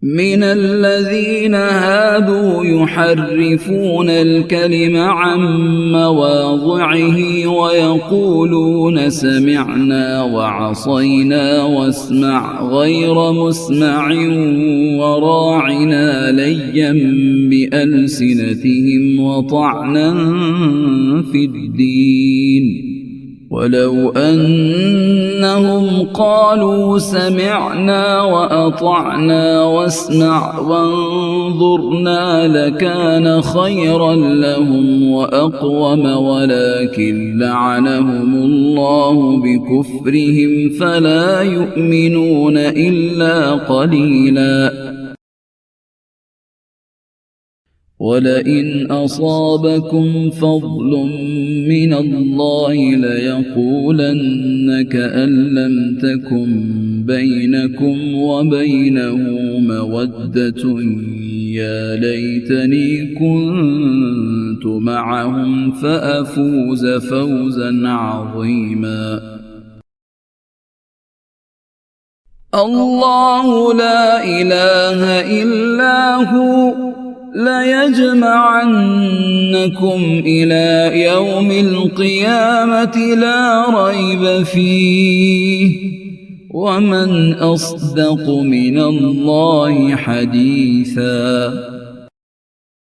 من الذين هادوا يحرفون الكلم عن مواضعه ويقولون سمعنا وعصينا واسمع غير مسمع وراعنا ليا بألسنتهم وطعنا في الدين. ولو أنهم قالوا سمعنا وأطعنا واسمع وانظرنا لكان خيرا لهم وأقوم، ولكن لعنهم الله بكفرهم فلا يؤمنون إلا قليلا. ولئن أصابكم فضل من الله ليقولن كأن لم تكن بينكم وبينه مودة يا ليتني كنت معهم فأفوز فوزا عظيما. الله لا إله إلا هو ليجمعنكم إلى يوم القيامة لا ريب فيه، ومن أصدق من الله حديثا.